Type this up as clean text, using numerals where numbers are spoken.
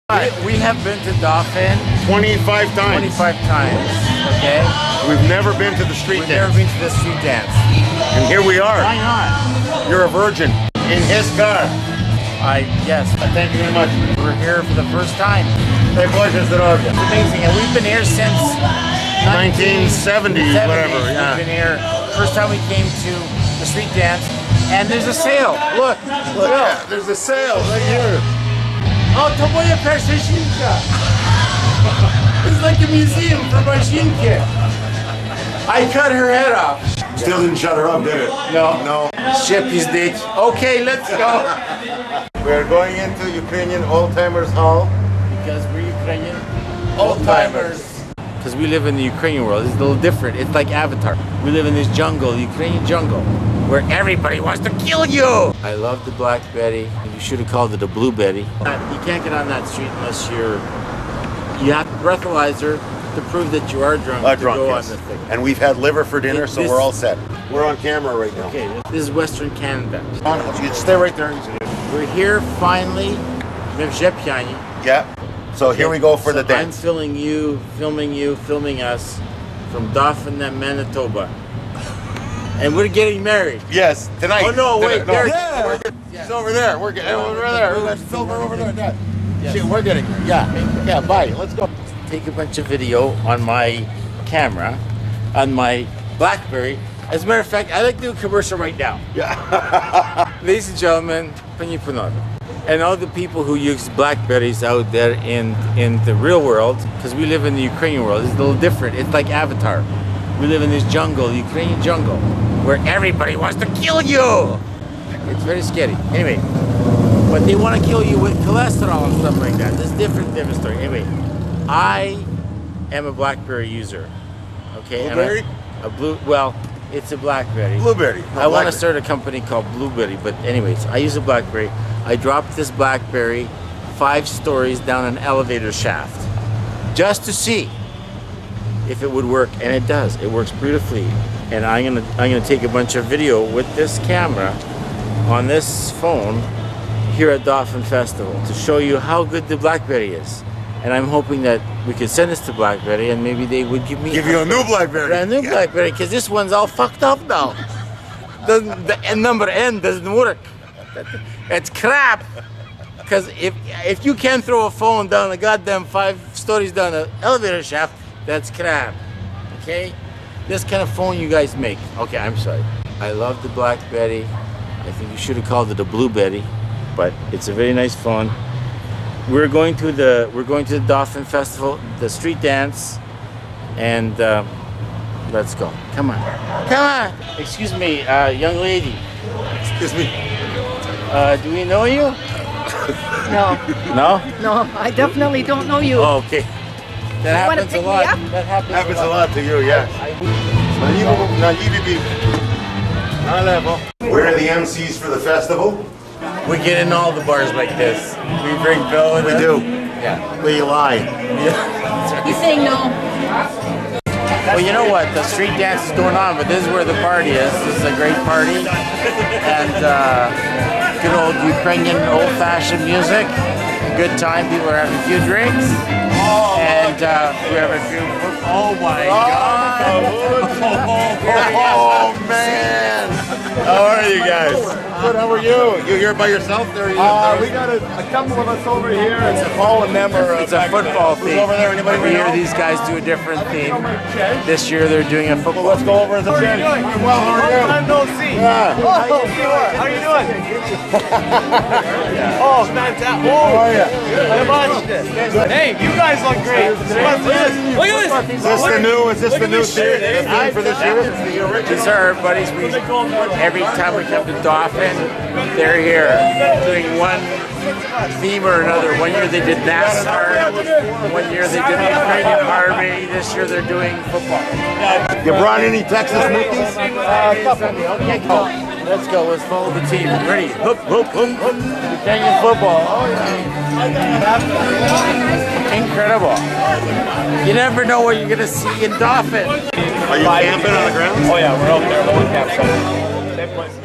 We have been to Dauphin 25 times. 25 times, okay? We've never been to the street dance. We've never been to the street dance. And here we are. Why not? You're a virgin. In his car. Yes. Thank you very much. We're here for the first time. It's Amazing, and we've been here since 1970, whatever. Yeah. We've been here. First time we came to the street dance, and there's a sale. Look, Yeah, there's a sale right here. Oh, to moja Baczynskyj. It's like a museum for Baczynskyj. I cut her head off. Still didn't shut her up, did it? No. Ship is dead. Okay, let's go. We're going into Ukrainian Old-Timers Hall. Because we're Ukrainian old-timers. Because we live in the Ukrainian world. It's a little different. It's like Avatar. We live in this jungle, the Ukrainian jungle, where everybody wants to kill you. I love the Blackberry. You should have called it a Blueberry. You can't get on that street unless you have a breathalyzer to prove that you are drunk to go on the thing. And we've had liver for dinner, so we're all set. We're on camera right now. Okay, this is Western Canada. You stay right there. We're here finally. Yeah. So here we go for the I'm dance. filming you, filming us from Dauphin, Manitoba. And we're getting married. Yes, tonight. Oh no, wait, No. there's... Yeah. It's over there. We're getting over there. Let's film her over there. Yes. See, we're getting her. Yeah, bye. Let's go. Take a bunch of video on my camera, on my Blackberry. As a matter of fact, I'd like to do a commercial right now. Yeah. Ladies and gentlemen, and all the people who use Blackberries out there in the real world, because we live in the Ukrainian world, it's a little different. It's like Avatar. We live in this jungle, the Ukrainian jungle, where everybody wants to kill you. It's very scary. Anyway, but they want to kill you with cholesterol and stuff like that. This is different story. Anyway, I am a Blackberry user. Okay. Blueberry? Well, it's a Blackberry. Blueberry. I want to start a company called Blueberry, but anyways, I use a Blackberry. I dropped this Blackberry 5 stories down an elevator shaft just to see if it would work, and it does. It works beautifully. And I'm gonna take a bunch of video with this camera on this phone here at Dauphin Festival to show you how good the Blackberry is. And I'm hoping that we could send this to Blackberry and maybe they would give you a new Blackberry. A new Blackberry, because this one's all fucked up now. The number N doesn't work. It's crap. Because if you can throw a phone down a goddamn 5 stories down an elevator shaft, that's crap. Okay? This kind of phone you guys make. Okay, I'm sorry. I love the Blackberry. I think you should have called it a Blueberry, but it's a very nice phone. We're going to the Dauphin Festival, the street dance, and let's go. Come on. Excuse me, young lady. Excuse me. Do we know you? No. No? No, I definitely don't know you. Oh, okay. That You wanna happens a pick me lot. up? That happens A lot to you, yeah. We're the MCs for the festival. We get in all the bars like this. We bring Bill with us. We do. Yeah. We lie. Yeah. He's saying no. Well, you know what? The street dance is going on, but this is where the party is. This is a great party. And good old Ukrainian old-fashioned music. Good time. People are having a few drinks. And we have a few... Oh, my God. Oh, man. How are you guys? Good, how are you? You here by yourself? There you We got a couple of us over here. It's a football theme. over there? Anybody Every we year know? these guys do a different theme. This year they're doing a football. Let's go over as a friend. Well, how are you? Long time no see. Yeah. How you doing? Oh, fantastic. How are you? I watched it. Hey, you guys look great. What's this? Look at this. Is this the new theme for this year? These are our buddies. Every time we come to Dauphin, they're here doing one theme or another. One year they did NASCAR, one year they did the Ukrainian Army, this year they're doing football. You brought any Texas Smoothies? Okay, go. Let's go. Let's follow the team. Ready? Hoop, hoop, hoop, hoop. Ukrainian football. Oh, yeah. Incredible. You never know what you're going to see in Dauphin. Are you camping on the ground? Oh yeah, we're out there. Lower campsite. Same place.